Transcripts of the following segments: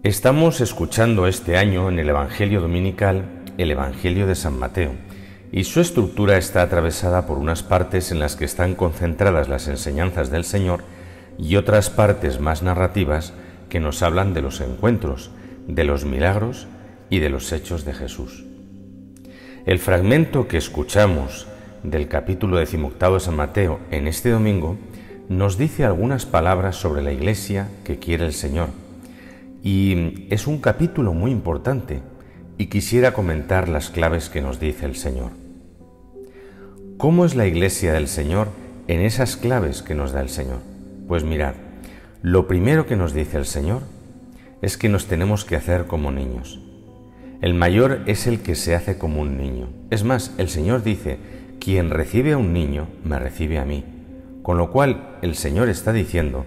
Estamos escuchando este año en el Evangelio Dominical el Evangelio de San Mateo, y su estructura está atravesada por unas partes en las que están concentradas las enseñanzas del Señor y otras partes más narrativas que nos hablan de los encuentros, de los milagros y de los hechos de Jesús. El fragmento que escuchamos del capítulo 18 de San Mateo en este domingo nos dice algunas palabras sobre la Iglesia que quiere el Señor. Y es un capítulo muy importante y quisiera comentar las claves que nos dice el Señor. ¿Cómo es la Iglesia del Señor en esas claves que nos da el Señor? Pues mirad, lo primero que nos dice el Señor es que nos tenemos que hacer como niños. El mayor es el que se hace como un niño. Es más, el Señor dice, quien recibe a un niño, me recibe a mí. Con lo cual, el Señor está diciendo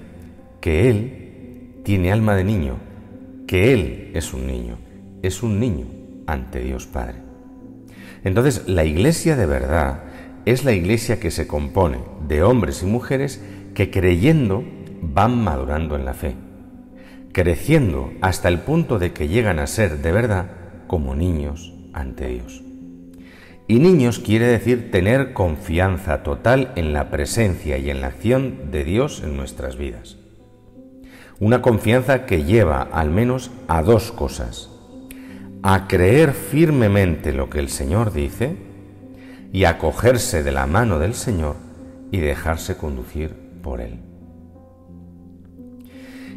que Él tiene alma de niño, que Él es un niño ante Dios Padre. Entonces, la Iglesia de verdad es la Iglesia que se compone de hombres y mujeres que creyendo van madurando en la fe, creciendo hasta el punto de que llegan a ser de verdad como niños ante Dios. Y niños quiere decir tener confianza total en la presencia y en la acción de Dios en nuestras vidas. Una confianza que lleva al menos a dos cosas: a creer firmemente lo que el Señor dice y a cogerse de la mano del Señor y dejarse conducir por Él.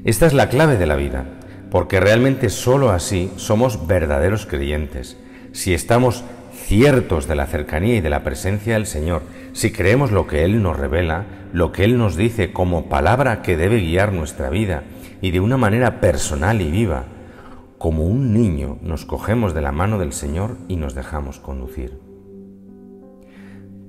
Esta es la clave de la vida, porque realmente sólo así somos verdaderos creyentes. Si estamos ciertos de la cercanía y de la presencia del Señor, si creemos lo que Él nos revela, lo que Él nos dice como palabra que debe guiar nuestra vida y de una manera personal y viva, como un niño nos cogemos de la mano del Señor y nos dejamos conducir.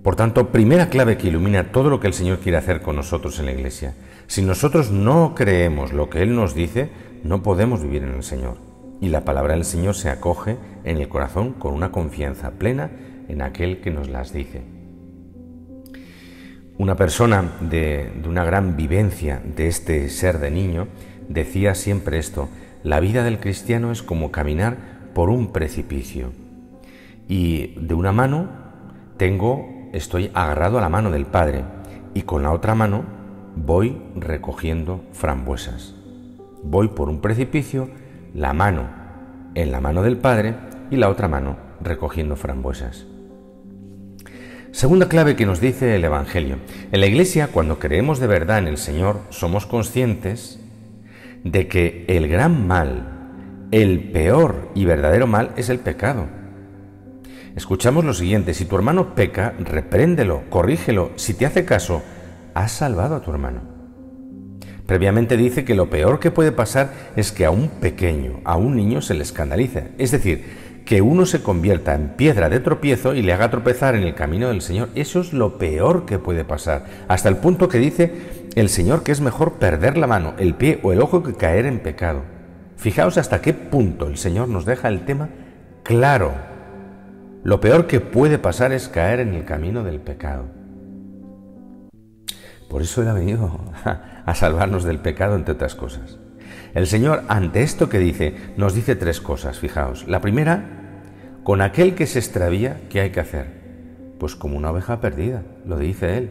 Por tanto, primera clave que ilumina todo lo que el Señor quiere hacer con nosotros en la Iglesia. Si nosotros no creemos lo que Él nos dice, no podemos vivir en el Señor. Y la palabra del Señor se acoge en el corazón con una confianza plena en aquel que nos las dice. Una persona de una gran vivencia de este ser de niño decía siempre esto: la vida del cristiano es como caminar por un precipicio. Y de una mano estoy agarrado a la mano del Padre y con la otra mano voy recogiendo frambuesas. Voy por un precipicio, la mano en la mano del Padre y la otra mano recogiendo frambuesas. Segunda clave que nos dice el Evangelio. En la Iglesia, cuando creemos de verdad en el Señor, somos conscientes de que el gran mal, el peor y verdadero mal es el pecado. Escuchamos lo siguiente: si tu hermano peca, repréndelo, corrígelo. Si te hace caso, has salvado a tu hermano. Previamente dice que lo peor que puede pasar es que a un pequeño, a un niño se le escandalice. Es decir, que uno se convierta en piedra de tropiezo y le haga tropezar en el camino del Señor. Eso es lo peor que puede pasar. Hasta el punto que dice el Señor que es mejor perder la mano, el pie o el ojo que caer en pecado. Fijaos hasta qué punto el Señor nos deja el tema claro. Lo peor que puede pasar es caer en el camino del pecado. Por eso Él ha venido a salvarnos del pecado, entre otras cosas. El Señor, ante esto que dice, nos dice tres cosas, fijaos. La primera, con aquel que se extravía, ¿qué hay que hacer? Pues como una oveja perdida, lo dice Él.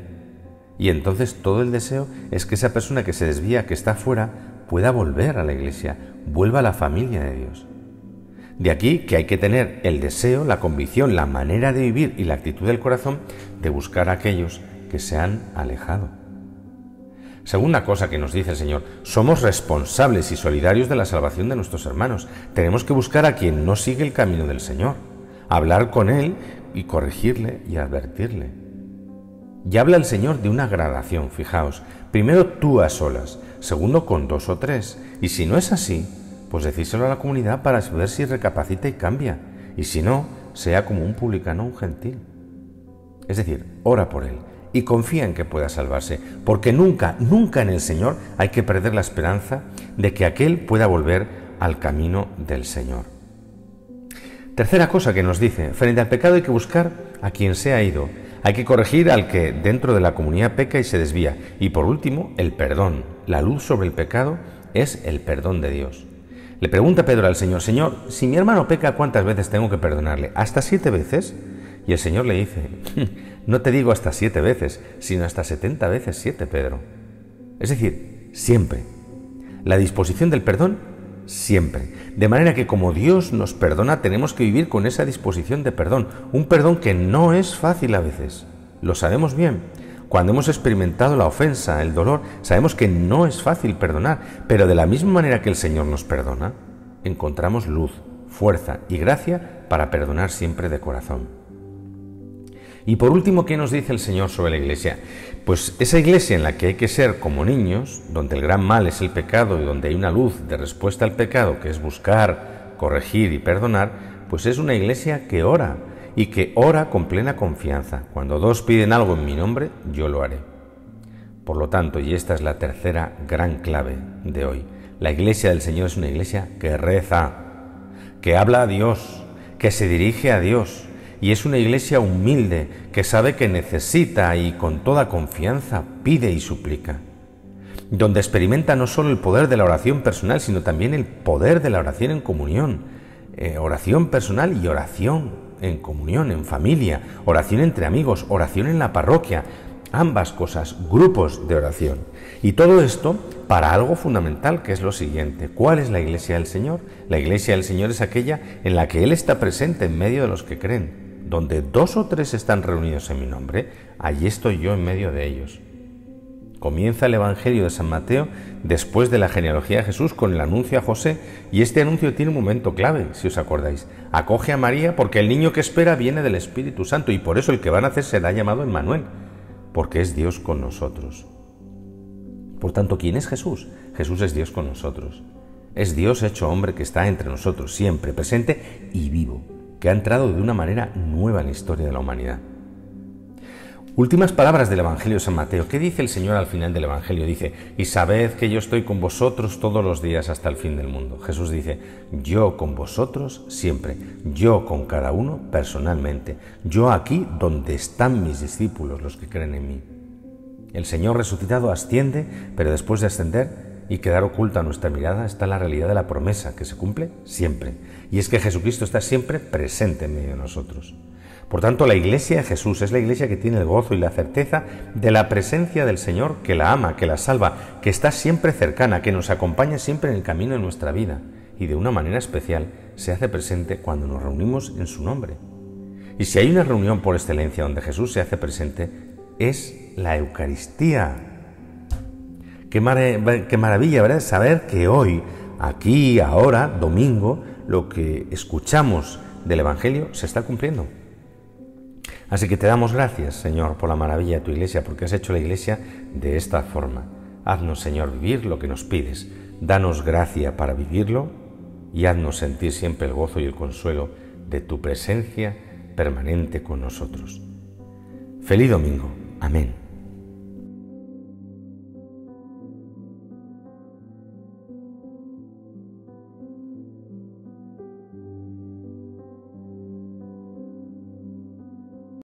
Y entonces todo el deseo es que esa persona que se desvía, que está fuera, pueda volver a la Iglesia, vuelva a la familia de Dios. De aquí que hay que tener el deseo, la convicción, la manera de vivir y la actitud del corazón de buscar a aquellos que se han alejado. Segunda cosa que nos dice el Señor: somos responsables y solidarios de la salvación de nuestros hermanos. Tenemos que buscar a quien no sigue el camino del Señor, hablar con él y corregirle y advertirle. Y habla el Señor de una gradación, fijaos. Primero tú a solas, segundo con 2 o 3. Y si no es así, pues decírselo a la comunidad para ver si recapacita y cambia. Y si no, sea como un publicano o un gentil. Es decir, ora por él y confía en que pueda salvarse, porque nunca en el Señor hay que perder la esperanza de que aquel pueda volver al camino del Señor. Tercera cosa que nos dice: frente al pecado hay que buscar a quien se ha ido, hay que corregir al que dentro de la comunidad peca y se desvía. Y por último, el perdón. La luz sobre el pecado es el perdón de Dios. Le pregunta Pedro al Señor: Señor, si mi hermano peca, ¿cuántas veces tengo que perdonarle? ¿Hasta 7 veces? Y el Señor le dice: no te digo hasta 7 veces, sino hasta 70 veces 7, Pedro. Es decir, siempre. La disposición del perdón, siempre. De manera que como Dios nos perdona, tenemos que vivir con esa disposición de perdón. Un perdón que no es fácil a veces. Lo sabemos bien. Cuando hemos experimentado la ofensa, el dolor, sabemos que no es fácil perdonar, pero de la misma manera que el Señor nos perdona, encontramos luz, fuerza y gracia para perdonar siempre de corazón. Y por último, ¿qué nos dice el Señor sobre la Iglesia? Pues esa Iglesia en la que hay que ser como niños, donde el gran mal es el pecado y donde hay una luz de respuesta al pecado, que es buscar, corregir y perdonar, pues es una Iglesia que ora, y que ora con plena confianza. Cuando 2 piden algo en mi nombre, yo lo haré. Por lo tanto, y esta es la tercera gran clave de hoy, la Iglesia del Señor es una Iglesia que reza, que habla a Dios, que se dirige a Dios, y es una Iglesia humilde, que sabe que necesita y con toda confianza pide y suplica, donde experimenta no solo el poder de la oración personal, sino también el poder de la oración en comunión, oración personal y oración en comunión, en familia, oración entre amigos, oración en la parroquia, ambas cosas, grupos de oración. Y todo esto para algo fundamental, que es lo siguiente: ¿cuál es la Iglesia del Señor? La Iglesia del Señor es aquella en la que Él está presente en medio de los que creen. Donde 2 o 3 están reunidos en mi nombre, allí estoy yo en medio de ellos. Comienza el Evangelio de San Mateo después de la genealogía de Jesús con el anuncio a José, y este anuncio tiene un momento clave, si os acordáis. Acoge a María porque el niño que espera viene del Espíritu Santo, y por eso el que va a nacer será llamado Emmanuel, porque es Dios con nosotros. Por tanto, ¿quién es Jesús? Jesús es Dios con nosotros. Es Dios hecho hombre que está entre nosotros, siempre presente y vivo, que ha entrado de una manera nueva en la historia de la humanidad. Últimas palabras del Evangelio de San Mateo. ¿Qué dice el Señor al final del Evangelio? Dice: y sabed que yo estoy con vosotros todos los días hasta el fin del mundo. Jesús dice: yo con vosotros siempre, yo con cada uno personalmente, yo aquí donde están mis discípulos, los que creen en mí. El Señor resucitado asciende, pero después de ascender y quedar oculta a nuestra mirada está la realidad de la promesa, que se cumple siempre. Y es que Jesucristo está siempre presente en medio de nosotros. Por tanto, la Iglesia de Jesús es la Iglesia que tiene el gozo y la certeza de la presencia del Señor, que la ama, que la salva, que está siempre cercana, que nos acompaña siempre en el camino de nuestra vida, y de una manera especial se hace presente cuando nos reunimos en su nombre. Y si hay una reunión por excelencia donde Jesús se hace presente, es la Eucaristía. Qué maravilla, ¿verdad? Saber que hoy, aquí, ahora, domingo, lo que escuchamos del Evangelio se está cumpliendo. Así que te damos gracias, Señor, por la maravilla de tu Iglesia, porque has hecho la Iglesia de esta forma. Haznos, Señor, vivir lo que nos pides. Danos gracia para vivirlo y haznos sentir siempre el gozo y el consuelo de tu presencia permanente con nosotros. Feliz domingo. Amén.